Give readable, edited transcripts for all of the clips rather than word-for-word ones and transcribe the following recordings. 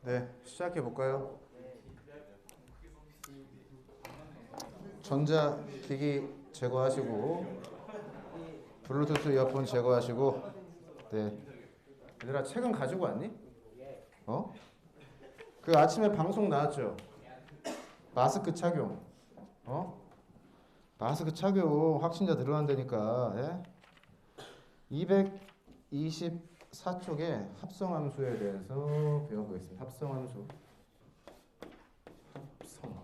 네, 시작해 볼까요? 전자기기 제거하시고 블루투스 이어폰 제거하시고. 네, 얘들아 책은 가지고 왔니? 어? 그 아침에 방송 나왔죠? 마스크 착용. 어? 마스크 착용 확진자 늘어난다니까. 예? 224쪽에 합성함수에 대해서 배워보겠습니다. 합성함수. 합성.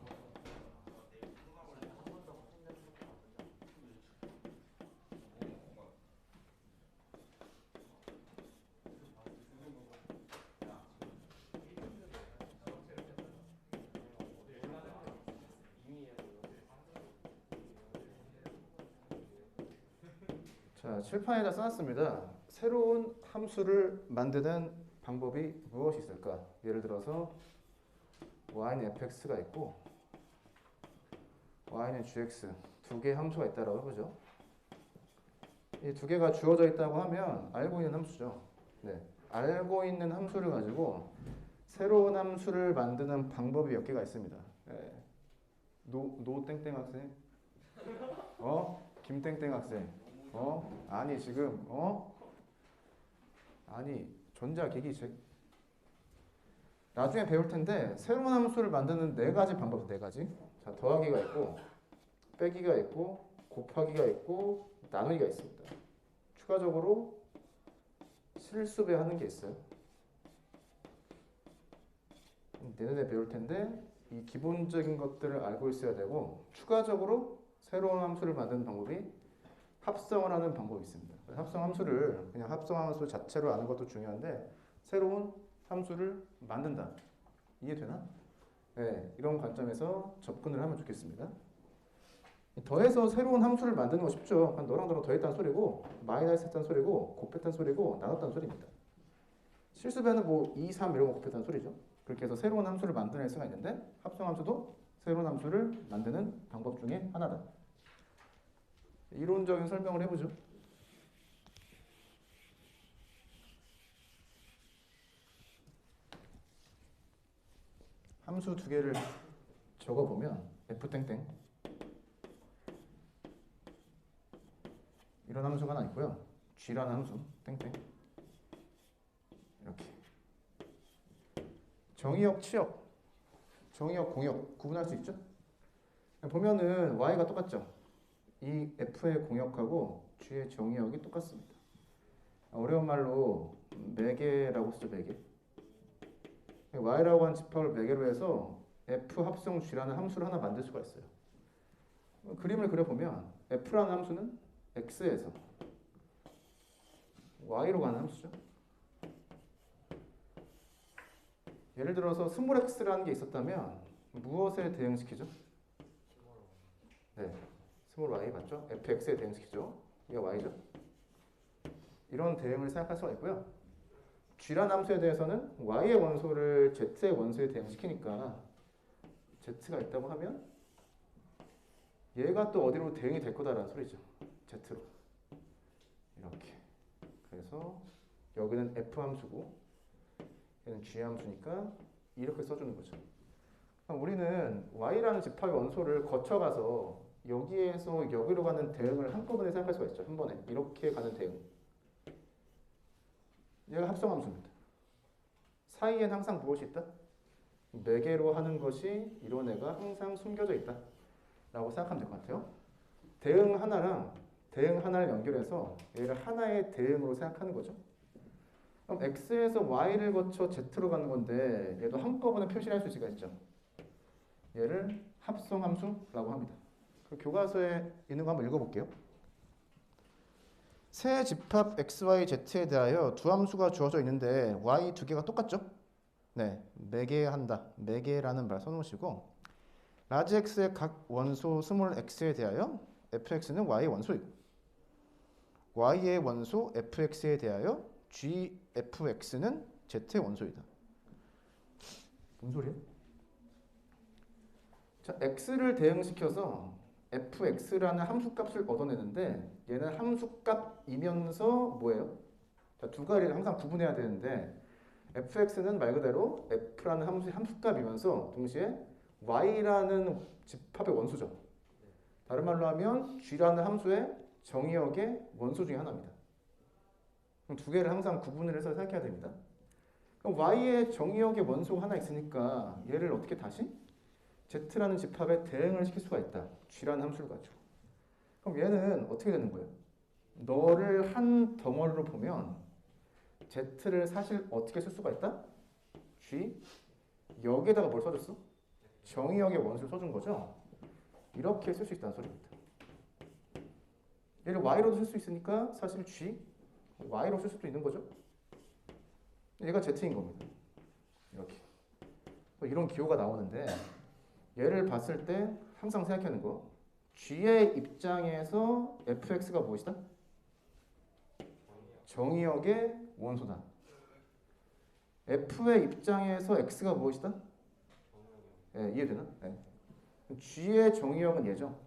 자, 칠판에다 써놨습니다. 새로운 함수를 만드는 방법이 무엇이 있을까? 예를 들어서 y는 fx가 있고 y는 gx 두 개의 함수가 있다고 해보죠. 이 두 개가 주어져 있다고 하면 알고 있는 함수죠. 네, 알고 있는 함수를 가지고 새로운 함수를 만드는 방법이 몇 개가 있습니다. 네. 노땡땡 학생? 김땡땡 학생? 아니 지금 아니 전자기기 나중에 배울 텐데 새로운 함수를 만드는 네 가지 방법, 네 가지. 자, 더하기가 있고 빼기가 있고 곱하기가 있고 나누기가 있습니다. 추가적으로 실수배하는 게 있어요. 내년에 배울 텐데 이 기본적인 것들을 알고 있어야 되고 추가적으로 새로운 함수를 만드는 방법이 합성을 하는 방법이 있습니다. 합성 함수를 그냥 합성 함수 자체로 아는 것도 중요한데 새로운 함수를 만든다. 이해되나? 네, 이런 관점에서 접근을 하면 좋겠습니다. 더해서 새로운 함수를 만드는 거 쉽죠. 너랑 나랑 더했다는 소리고 마이너스 했다는 소리고 곱했다는 소리고 나눴다는 소리입니다. 실수배는 뭐 2, 3 이런 거 곱했다는 소리죠. 그렇게 해서 새로운 함수를 만들어낼 수가 있는데 합성 함수도 새로운 함수를 만드는 방법 중에 하나다. 이론적인 설명을 해보죠. 함수 두 개를 적어보면 f땡땡 이런 함수가 하나 있고요. g라는 함수 땡땡 이렇게 정의역, 치역, 정의역, 공역 구분할 수 있죠? 보면은 y가 똑같죠? 이 f의 공역하고 g의 정의역이 똑같습니다. 어려운 말로 매개라고 쓰죠, 매개. y라고 한 집합을 매개로 해서 f 합성 g라는 함수를 하나 만들 수가 있어요. 그림을 그려보면 f라는 함수는 x에서 y로 가는 함수죠. 예를 들어서 스몰 x라는 게 있었다면 무엇에 대응시키죠? 네, 스몰 y 맞죠? fx에 대응시키죠. 이게 y죠. 이런 대응을 생각할 수가 있고요. g라는 함수에 대해서는 y의 원소를 z의 원소에 대응시키니까 z가 있다고 하면 얘가 또 어디로 대응이 될 거다라는 소리죠. z로. 이렇게. 그래서 여기는 f 함수고 얘는 g 함수니까 이렇게 써주는 거죠. 우리는 y라는 집합의 원소를 거쳐가서 여기에서 여기로 가는 대응을 한꺼번에 생각할 수가 있죠. 한 번에. 이렇게 가는 대응. 얘가 합성함수입니다. 사이엔 항상 무엇이 있다? 매개로 하는 것이 이런 애가 항상 숨겨져 있다. 라고 생각하면 될 것 같아요. 대응 하나를 연결해서 얘를 하나의 대응으로 생각하는 거죠. 그럼 x에서 y를 거쳐 z로 가는 건데 얘도 한꺼번에 표시를 할 수가 있죠. 얘를 합성함수라고 합니다. 그 교과서에 있는 거 한번 읽어볼게요. 새 집합 x, y, z에 대하여 두 함수가 주어져 있는데 y 두 개가 똑같죠? 네, 매개한다. 매개라는 말 써놓으시고 라지 x의 각 원소 스몰 x에 대하여 fx는 y의 원소이고 y의 원소 fx에 대하여 gfx는 z의 원소이다. 뭔 소리야? 자, x를 대응시켜서 fx라는 함수값을 얻어내는데 얘는 함수값이면서 뭐예요? 자, 두 가지를 항상 구분해야 되는데 fx는 말 그대로 f라는 함수값이면서 동시에 y라는 집합의 원소죠. 다른 말로 하면 g라는 함수의 정의역의 원소 중에 하나입니다. 그럼 두 개를 항상 구분을 해서 생각해야 됩니다. 그럼 y의 정의역의 원소가 하나 있으니까 얘를 어떻게 다시 z라는 집합에 대응을 시킬 수가 있다. g라는 함수를 가지고. 그럼 얘는 어떻게 되는 거예요? 너를 한 덩어리로 보면 z를 사실 어떻게 쓸 수가 있다? g 여기에다가 뭘 써줬어? 정의역의 원수를 써준 거죠. 이렇게 쓸 수 있다는 소리입니다. 얘를 y로도 쓸 수 있으니까 사실 g y로 쓸 수도 있는 거죠. 얘가 z인 겁니다. 이렇게 이런 기호가 나오는데 얘를 봤을 때 항상 생각하는 거 g의 입장에서 fx가 무엇이다? 정의역의 원소다. f의 입장에서 x가 무엇이다? 네, 이해되나? 네. g의 정의역은 얘죠.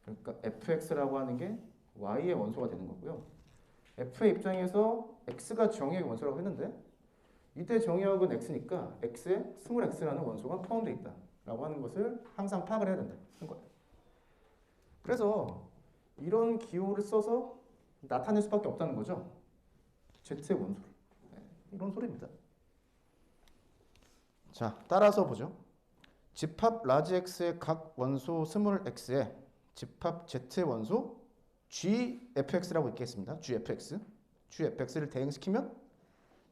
그러니까 fx라고 하는 게 y의 원소가 되는 거고요. f의 입장에서 x가 정의역의 원소라고 했는데 이때 정의역은 x니까 x에 스몰 x라는 원소가 포함되어 있다 라고 하는 것을 항상 파악을 해야 된다는 거예요. 그래서 이런 기호를 써서 나타낼 수밖에 없다는 거죠. z의 원소를. 네, 이런 소리입니다. 자, 따라서 보죠. 집합 라지 x의 각 원소 스몰 x에 집합 z의 원소 gfx라고 있겠습니다. gfx를 대응시키면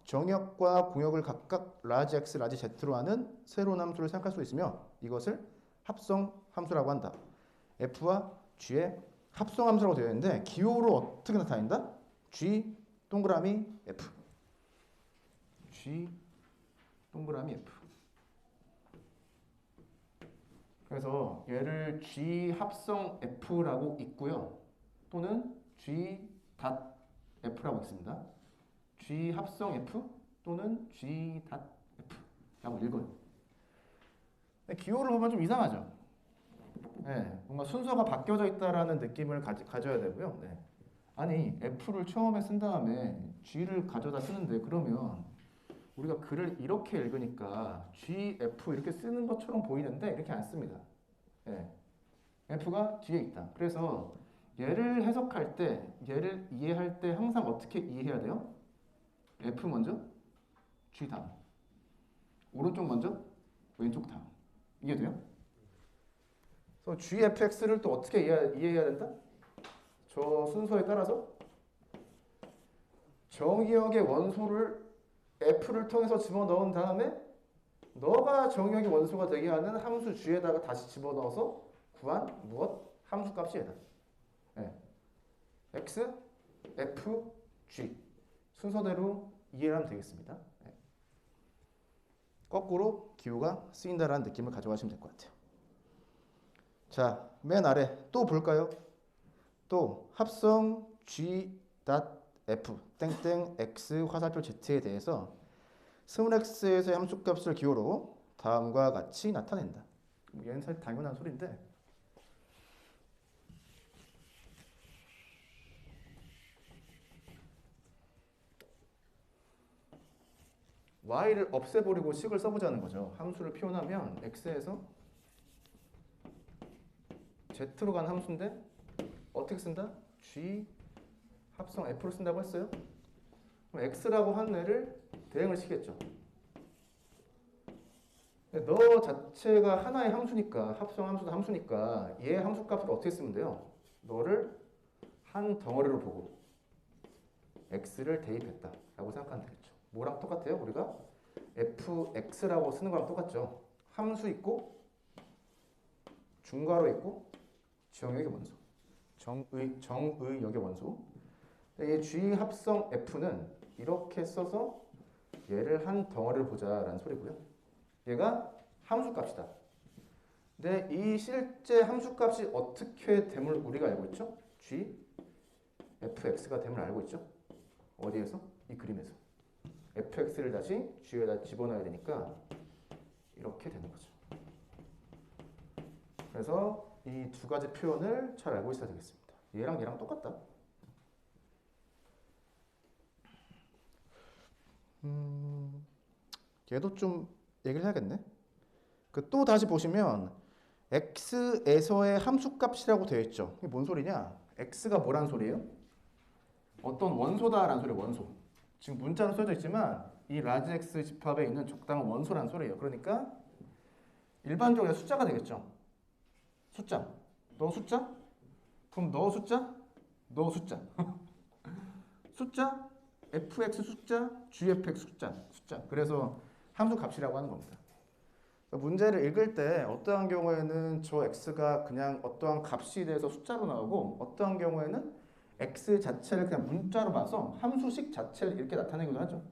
정역과 공역을 각각 라지 x, 라지 z로 하는 새로운 함수를 생각할 수 있으며 이것을 합성 함수라고 한다. f와 g의 합성 함수라고 되어 있는데 기호로 어떻게 나타낸다? g 동그라미 f. g 동그라미 f. 그래서 얘를 g 합성 f라고 있고요. 또는 g 닷 f라고 있습니다. g 합성 f 또는 g 닷 f라고 읽어요. 기호를 보면 좀 이상하죠. 네, 뭔가 순서가 바뀌어져 있다라는 느낌을 가져야 되고요. 네. 아니 f를 처음에 쓴 다음에 g를 가져다 쓰는데 그러면 우리가 글을 이렇게 읽으니까 gf 이렇게 쓰는 것처럼 보이는데 이렇게 안 씁니다. 네. f가 뒤에 있다. 그래서 얘를 해석할 때, 얘를 이해할 때 항상 어떻게 이해해야 돼요? f 먼저, g 다음. 오른쪽 먼저, 왼쪽 다음. 이해돼요? 그래서 gfx를 또 어떻게 이해해야 된다? 저 순서에 따라서 정의역의 원소를 f를 통해서 집어넣은 다음에 너가 정의역의 원소가 되게 하는 함수 g에다가 다시 집어넣어서 구한 무엇? 함수값이 얘다. 네. x, f, g 순서대로 이해를 하면 되겠습니다. 네. 거꾸로 기호가 쓰인다라는 느낌을 가져가시면 될 것 같아요. 자, 맨 아래 또 볼까요? 또 합성 g.f 땡땡 x 화살표 z에 대해서 스몰 x에서의 함수값을 기호로 다음과 같이 나타낸다. 얘는 사실 당연한 소리인데 y를 없애버리고 식을 써보자는 거죠. 함수를 표현하면 x에서 z로 간 함수인데 어떻게 쓴다? g 합성 f로 쓴다고 했어요. 그럼 x라고 한 애를 대응을 시키겠죠. 너 자체가 하나의 함수니까 합성 함수도 함수니까 얘 함수값을 어떻게 쓰면 돼요? 너를 한 덩어리로 보고 x를 대입했다 라고 생각하면 되겠죠. 뭐랑 똑같아요? 우리가 fx라고 쓰는 거랑 똑같죠. 함수 있고 중괄호 있고 정의역의 원소 정의역의 원소. 이 g 합성 f는 이렇게 써서 얘를 한 덩어리를 보자라는 소리고요. 얘가 함수값이다. 근데 이 실제 함수값이 어떻게 됨을 우리가 알고 있죠? g fx가 됨을 알고 있죠? 어디에서? 이 그림에서. fx를 다시 g에다 집어넣어야 되니까 이렇게 되는 거죠. 그래서 이 두 가지 표현을 잘 알고 있어야 되겠습니다. 얘랑 똑같다. 얘도 좀 얘기를 해야겠네. 그 또 다시 보시면 x에서의 함수값이라고 되어 있죠. 이게 뭔 소리냐? x가 뭐란 소리예요? 어떤 원소다라는 소리예요. 원소. 지금 문자로 써져 있지만 이 라지 x 집합에 있는 적당한 원소라는 소리예요. 그러니까 일반적으로 숫자가 되겠죠. 숫자. 너 숫자? 그럼 너 숫자? 너 숫자. 숫자? fx 숫자, gfx 숫자. 그래서 함수 값이라고 하는 겁니다. 문제를 읽을 때 어떠한 경우에는 저 x가 그냥 어떠한 값이 돼서 숫자로 나오고 어떠한 경우에는 x 자체를 그냥 문자로 봐서 함수식 자체를 이렇게 나타내기도 하죠.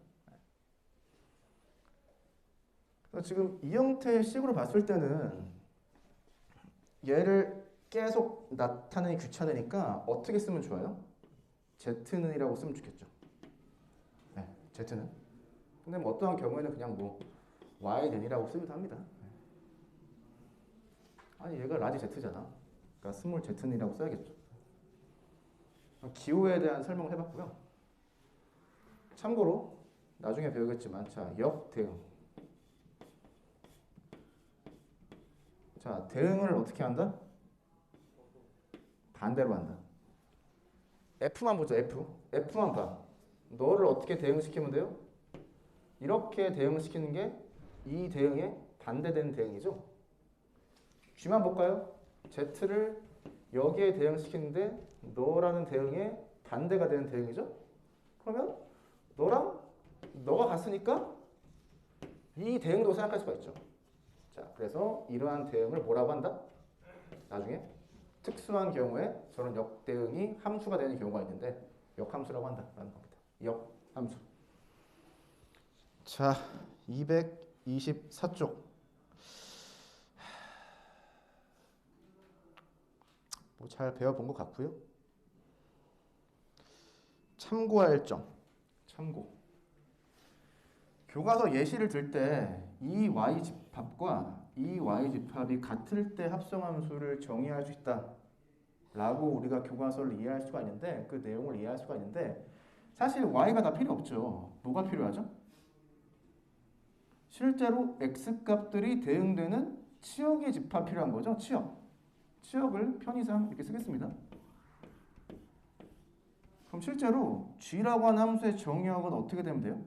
그래서 지금 이 형태의 식으로 봤을 때는 얘를 계속 나타내기 귀찮으니까 어떻게 쓰면 좋아요? z는이라고 쓰면 좋겠죠. 네, z는. 근데 뭐 어떠한 경우에는 그냥 뭐 y는이라고 쓰기도 합니다. 아니 얘가 라지 z잖아. 그러니까 스몰 z는이라고 써야겠죠. 기호에 대한 설명을 해봤고요. 참고로 나중에 배우겠지만 자 역대응. 자 대응을 어떻게 한다? 반대로 한다. F만 보자. F만 봐. 너를 어떻게 대응시키면 돼요? 이렇게 대응시키는 게 이 대응에 반대되는 대응이죠. G만 볼까요? Z를 여기에 대응시키는데 너라는 대응에 반대가 되는 대응이죠. 그러면 너랑 너가 같으니까 이 대응도 생각할 수가 있죠. 자, 그래서 이러한 대응을 뭐라고 한다? 나중에 특수한 경우에 저런 역대응이 함수가 되는 경우가 있는데 역함수라고 한다라는 겁니다. 역함수. 자, 224쪽. 뭐 잘 배워본 것 같고요. 참고할 점. 참고. 교과서 예시를 들 때 이 y 집합과 이 y 집합이 같을 때 합성함수를 정의할 수 있다. 라고 우리가 교과서를 이해할 수가 있는데 그 내용을 이해할 수가 있는데 사실 y가 다 필요 없죠. 뭐가 필요하죠? 실제로 x값들이 대응되는 치역의 집합 필요한 거죠. 치역을 편의상 이렇게 쓰겠습니다. 그럼 실제로 g라고 하는 함수의 정의역은 어떻게 되면 돼요?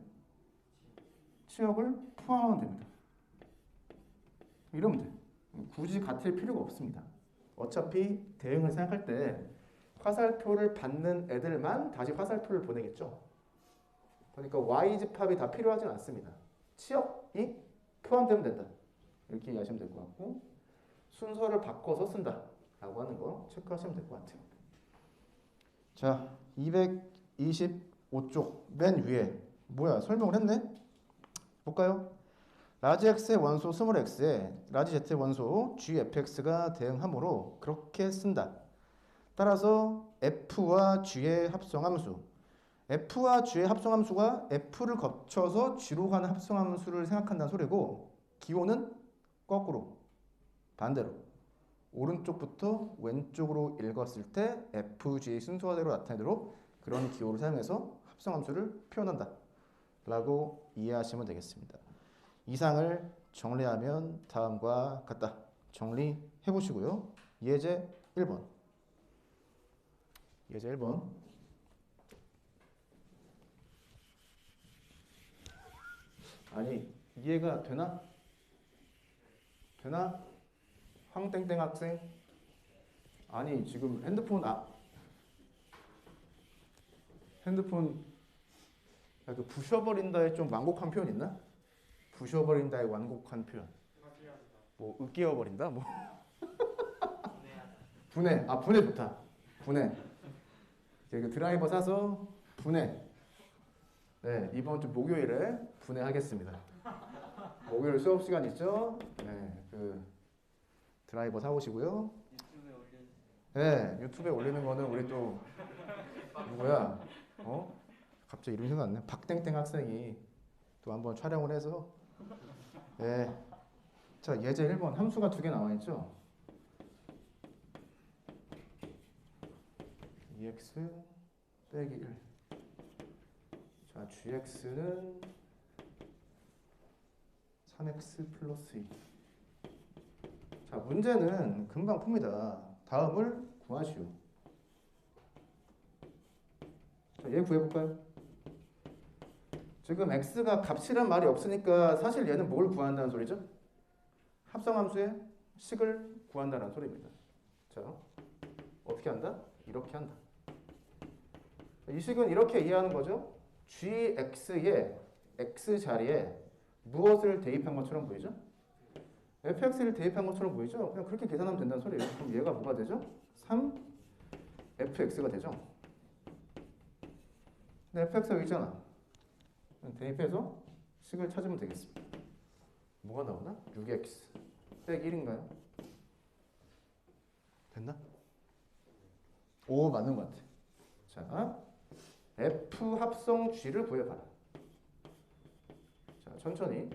치역을 포함하면 됩니다. 이러면 돼. 굳이 같을 필요가 없습니다. 어차피 대응을 생각할 때 화살표를 받는 애들만 다시 화살표를 보내겠죠. 그러니까 y집합이 다 필요하진 않습니다. 치역이 포함되면 된다. 이렇게 이해하시면 될 것 같고 순서를 바꿔서 쓴다 라고 하는 거 체크하시면 될 것 같아요. 자, 225쪽 맨 위에 뭐야? 설명을 했네? 볼까요? 라지 x의 원소 스몰 x에 라지 z의 원소 gfx가 대응하므로 그렇게 쓴다. 따라서 f와 g의 합성함수 f와 g의 합성함수가 f를 거쳐서 g로 가는 합성함수를 생각한다는 소리고 기호는 거꾸로 반대로 오른쪽부터 왼쪽으로 읽었을 때 fg 순서대로 나타내도록 그런 기호를 사용해서 합성함수를 표현한다 라고 이해하시면 되겠습니다. 이상을 정리하면 다음과 같다. 정리해 보시고요. 예제 1번. 예제 1번. 아니, 이해가 되나? 되나? 황땡땡 학생? 아니, 지금 핸드폰 그 부셔버린다에 좀 완곡한 표현 있나? 부셔버린다의 완곡한 표현. 뭐 으깨어버린다? 뭐 분해. 아 분해 좋다. 분해. 그 드라이버 사서 분해. 네 이번 주 목요일에 분해하겠습니다. 목요일 수업 시간 있죠? 네 그 드라이버 사오시고요. 네 유튜브에 올리는 거는 우리 또 누구야? 갑자기 이름 생각 안 나. 박땡땡 학생이 또 한번 촬영을 해서 네. 자, 예제 1번 함수가 두 개 나와 있죠? EX 빼기 1. 자, GX는 3x 플러스 2. 자, 문제는 금방 풉니다. 다음을 구하시오. 자, 얘 구해볼까요? 지금 x가 값이란 말이 없으니까 사실 얘는 뭘 구한다는 소리죠? 합성함수의 식을 구한다는 소리입니다. 자, 어떻게 한다? 이렇게 한다. 이 식은 이렇게 이해하는 거죠. gx의 x 자리에 무엇을 대입한 것처럼 보이죠? fx를 대입한 것처럼 보이죠? 그냥 그렇게 계산하면 된다는 소리예요. 그럼 얘가 뭐가 되죠? 3fx가 되죠. 근데 fx가 여기 있잖아. 대입해서 식을 찾으면 되겠습니다. 뭐가 나오나? 6x 빼기 1인가요? 됐나? 오, 맞는 것 같아. 자, f 합성 g를 구해봐라. 자, 천천히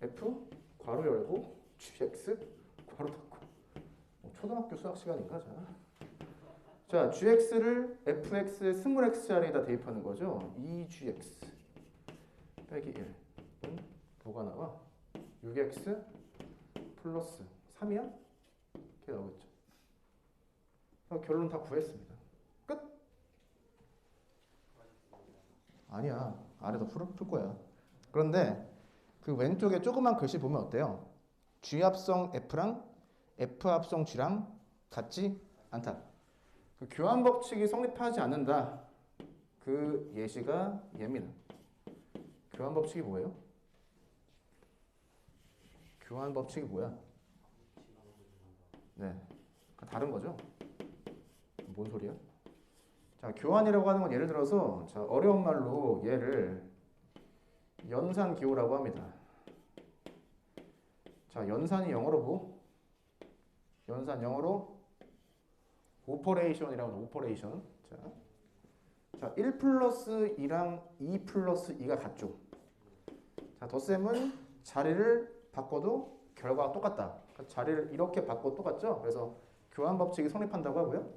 f 괄호 열고 gx 괄호 닫고. 초등학교 수학 시간인가? 자, gx를 fx의 스몰 x 자리에다 대입하는 거죠. 2gx 빼기 1은 뭐가 나와? 6x 플러스 3이야? 이렇게 나오겠죠. 결론 다 구했습니다. 끝! 아니야. 아래도 풀 거야. 그런데 그 왼쪽에 조그만 글씨 보면 어때요? G 합성 F랑 F 합성 G랑 같지 않다. 그 교환 법칙이 성립하지 않는다. 그 예시가 얘입니다. 교환 법칙이 뭐예요? 교환 법칙이 뭐야? 네, 다른 거죠. 뭔 소리야? 자, 교환이라고 하는 건 예를 들어서 자, 어려운 말로 얘를 연산기호라고 합니다. 자, 연산이 영어로 뭐? 연산 영어로 오퍼레이션이라고 하죠. 오퍼레이션. 자, 1 플러스 2랑 2 플러스 2가 같죠. 자, 덧셈은 자리를 바꿔도 결과가 똑같다. 그러니까 자리를 이렇게 바꿔도 똑같죠. 그래서 교환 법칙이 성립한다고 하고요.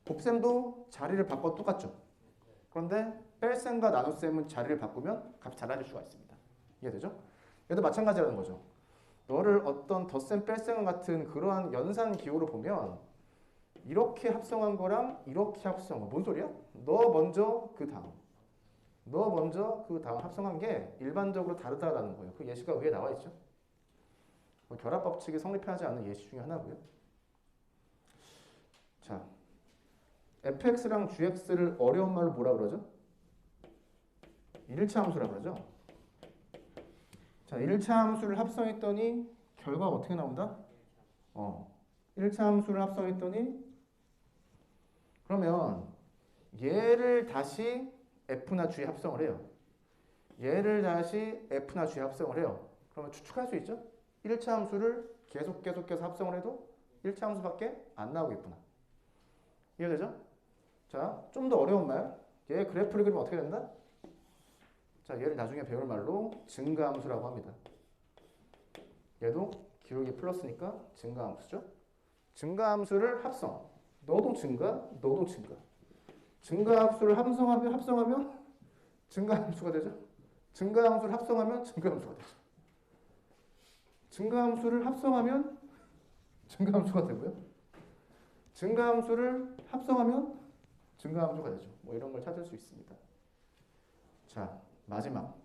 곱셈도 자리를 바꿔도 똑같죠. 그런데 뺄셈과 나눗셈은 자리를 바꾸면 값이 달라질 수가 있습니다. 이해되죠? 얘도 마찬가지라는 거죠. 너를 어떤 덧셈, 뺄셈 같은 그러한 연산 기호로 보면 이렇게 합성한 거랑 이렇게 합성한 거 뭔 소리야? 너 먼저 그 다음. 너 먼저 그 다음 합성한 게 일반적으로 다르다라는 거예요. 그 예시가 위에 나와 있죠. 결합 법칙이 성립하지 않는 예시 중에 하나고요. 자, fx랑 gx를 어려운 말로 뭐라 그러죠? 1차 함수라 그러죠. 자, 1차 함수를 합성했더니 결과가 어떻게 나온다? 1차 함수를 합성했더니 그러면 얘를 다시 f나 g에 합성을 해요. 얘를 다시 f나 g에 합성을 해요. 그러면 추측할 수 있죠? 1차 함수를 계속해서 합성을 해도 1차 함수밖에 안 나오겠구나. 이해되죠? 자, 좀 더 어려운 말. 얘 그래프를 그리면 어떻게 된다? 자, 얘를 나중에 배울 말로 증가함수라고 합니다. 얘도 기울기 플러스니까 증가함수죠. 증가함수를 합성. 너도 증가, 너도 증가. 증가함수를 합성하면 증가함수가 되죠. 증가함수를 합성하면 증가함수가 되죠. 증가함수를 합성하면 증가함수가 되고요. 증가함수를 합성하면 증가함수가 되죠. 뭐 이런 걸 찾을 수 있습니다. 자, 마지막.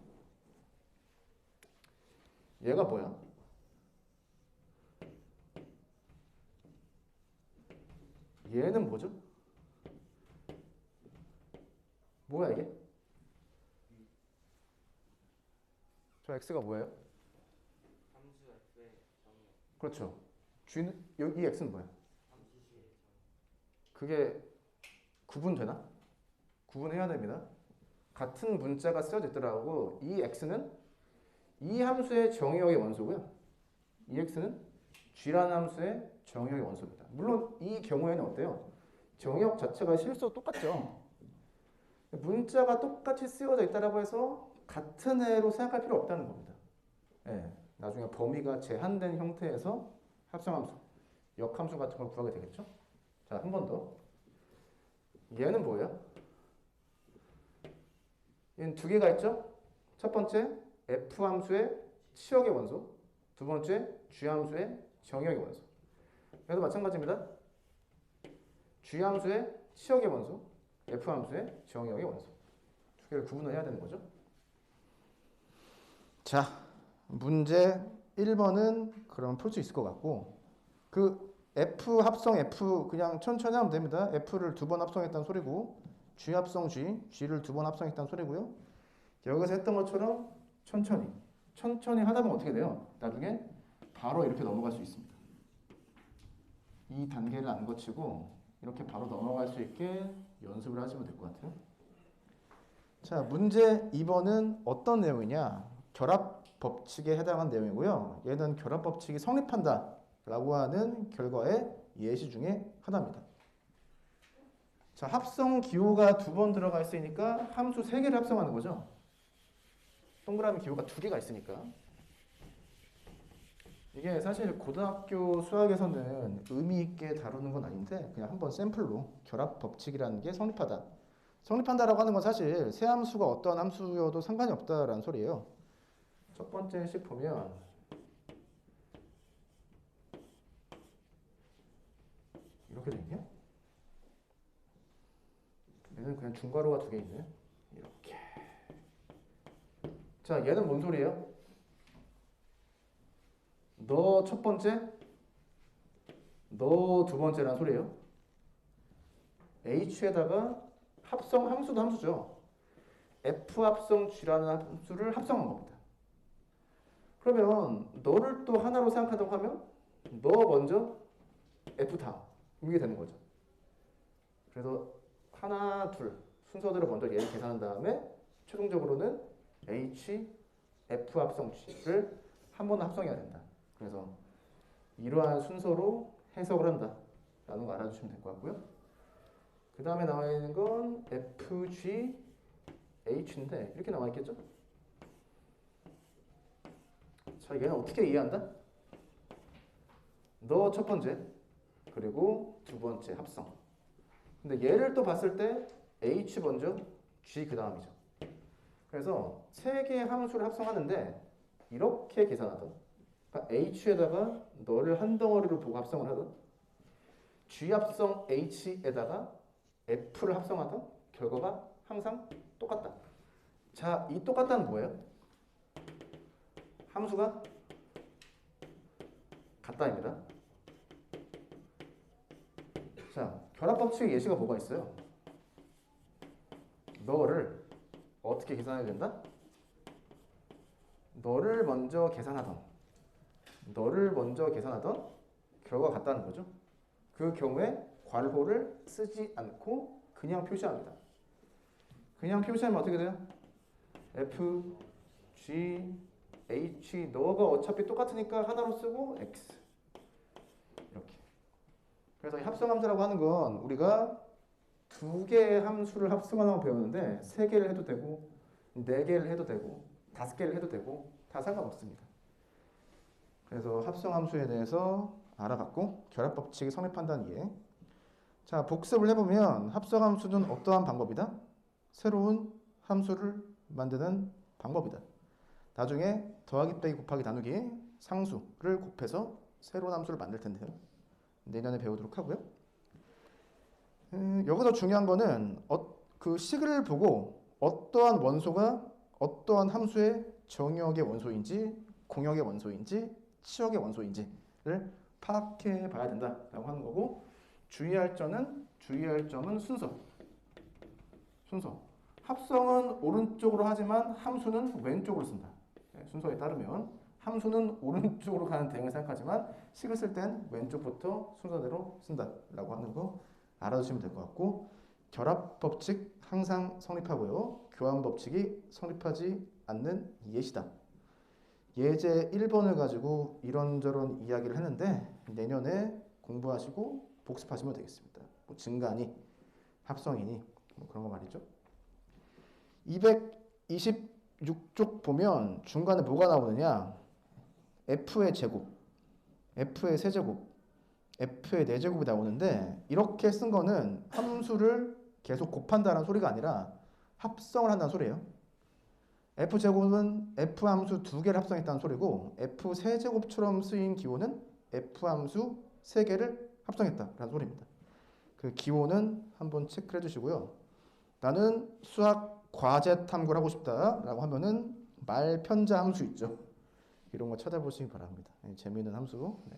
얘가 뭐야? 얘는 뭐죠? 뭐야 이게? 저 x가 뭐예요? 함수 f의 정의. 그렇죠. g는 이 x는 뭐야? 함수 c의 정의. 그게 구분되나? 구분해야 됩니다. 같은 문자가 쓰여져 있더라고. 이 x는 이 함수의 정의역의 원소고요. 이 x는 g라는 함수의 정의역의 원소입니다. 물론 이 경우에는 어때요? 정의역 자체가 실수 똑같죠. 문자가 똑같이 쓰여져 있다고 해서 같은 애로 생각할 필요 없다는 겁니다. 예, 나중에 범위가 제한된 형태에서 합성함수, 역함수 같은 걸 구하게 되겠죠. 자, 한 번 더. 얘는 뭐예요? 얘는 두 개가 있죠? 첫 번째, f함수의 치역의 원소, 두 번째 G함수의 정역의 원소. 얘도 마찬가지입니다. G함수의 치역의 원소, F함수의 정역의 원소. 두 개를 구분을 해야 되는 거죠. 자, 문제 1번은 그럼 풀 수 있을 것 같고, 그 F 합성 F 그냥 천천히 하면 됩니다. F를 두 번 합성했다는 소리고, G 합성 G, G를 두 번 합성했다는 소리고요. 여기서 했던 것처럼 천천히 하다 보면 어떻게 돼요? 나중에 바로 이렇게 넘어갈 수 있습니다. 이 단계를 안 거치고 이렇게 바로 넘어갈 수 있게 연습을 하시면 될 것 같아요. 자, 문제 2번은 어떤 내용이냐? 결합 법칙에 해당한 내용이고요. 얘는 결합 법칙이 성립한다 라고 하는 결과의 예시 중에 하나입니다. 자, 합성 기호가 두 번 들어가 있으니까 함수 3개를 합성하는 거죠. 동그라미 기호가 2개가 있으니까. 이게 사실 고등학교 수학에서는 의미 있게 다루는 건 아닌데 그냥 한번 샘플로 결합 법칙이라는 게 성립하다. 성립한다라고 하는 건 사실 새 함수가 어떠한 함수여도 상관이 없다라는 소리예요. 첫 번째 식 보면 이렇게 돼 있냐? 얘는 그냥 중괄호가 2개 있네. 이렇게. 자, 얘는 뭔 소리예요? 너 첫 번째, 너 두 번째란 소리예요. H에다가 합성 함수도 함수죠. F 합성 G라는 함수를 합성한 겁니다. 그러면 너를 또 하나로 생각한다고 하면 너 먼저 F 다음 이게 되는 거죠. 그래서 하나, 둘 순서대로 먼저 얘를 계산한 다음에 최종적으로는 H, F 합성 G를 한 번 합성해야 된다. 그래서 이러한 순서로 해석을 한다 라는 거 알아주시면 될 것 같고요. 그 다음에 나와 있는 건 FG, H인데 이렇게 나와 있겠죠? 자, 얘는 어떻게 이해한다? 너 첫 번째 그리고 두 번째 합성. 근데 얘를 또 봤을 때 H 먼저, G 그 다음이죠. 그래서 세 개의 함수를 합성하는데 이렇게 계산하던, 그러니까 H에다가 너를 한 덩어리로 보고 합성을 하던, G 합성 H에다가 F를 합성하던 결과가 항상 똑같다. 자, 이 똑같다는 뭐예요? 함수가 같다입니다. 자, 결합법칙의 예시가 뭐가 있어요? 너를 어떻게 계산해야 된다? 너를 먼저 계산하던 결과가 같다는 거죠. 그 경우에 괄호를 쓰지 않고 그냥 표시합니다. 그냥 표시하면 어떻게 돼요? F, G, H, 너가 어차피 똑같으니까 하나로 쓰고 X 이렇게. 그래서 이 합성함수라고 하는 건 우리가 두 개의 함수를 합성하라고 배우는데 세 개를 해도 되고 네 개를 해도 되고 다섯 개를 해도 되고 다 상관없습니다. 그래서 합성함수에 대해서 알아봤고 결합법칙이 성립한다는 이해. 자, 복습을 해보면 합성함수는 어떠한 방법이다? 새로운 함수를 만드는 방법이다. 나중에 더하기 빼기 곱하기 나누기 상수를 곱해서 새로운 함수를 만들 텐데요. 내년에 배우도록 하고요. 여기서 중요한 거는 그 식을 보고 어떠한 원소가 어떠한 함수의 정역의 원소인지 공역의 원소인지 치역의 원소인지를 파악해 봐야 된다라고 하는 거고, 주의할 점은 순서. 합성은 오른쪽으로 하지만 함수는 왼쪽으로 쓴다. 순서에 따르면 함수는 오른쪽으로 가는 대응을 생각하지만 식을 쓸 땐 왼쪽부터 순서대로 쓴다라고 하는 거 알아두시면 될 것 같고, 결합 법칙 항상 성립하고요. 교환 법칙이 성립하지 않는 예시다. 예제 1번을 가지고 이런저런 이야기를 했는데 내년에 공부하시고 복습하시면 되겠습니다. 뭐 증가니, 합성이니 뭐 그런 거 말이죠. 226쪽 보면 중간에 뭐가 나오느냐? F의 제곱, F의 세제곱, F의 4제곱이 나오는데 이렇게 쓴 거는 함수를 계속 곱한다는 소리가 아니라 합성을 한다는 소리예요. F제곱은 F함수 두 개를 합성했다는 소리고 F세제곱처럼 쓰인 기호는 F함수 세 개를 합성했다라는 소리입니다. 그 기호는 한번 체크해 주시고요. 나는 수학 과제 탐구를 하고 싶다라고 하면은 말편자 함수 있죠. 이런 거 찾아보시기 바랍니다. 재미있는 함수. 네.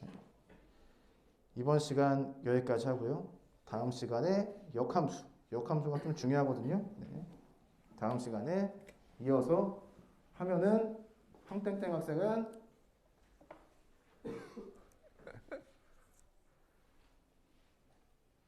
이번 시간 여기까지 하고요. 다음 시간에 역함수. 역함수가 좀 중요하거든요. 네. 다음 시간에 이어서 하면은 황땡땡 학생은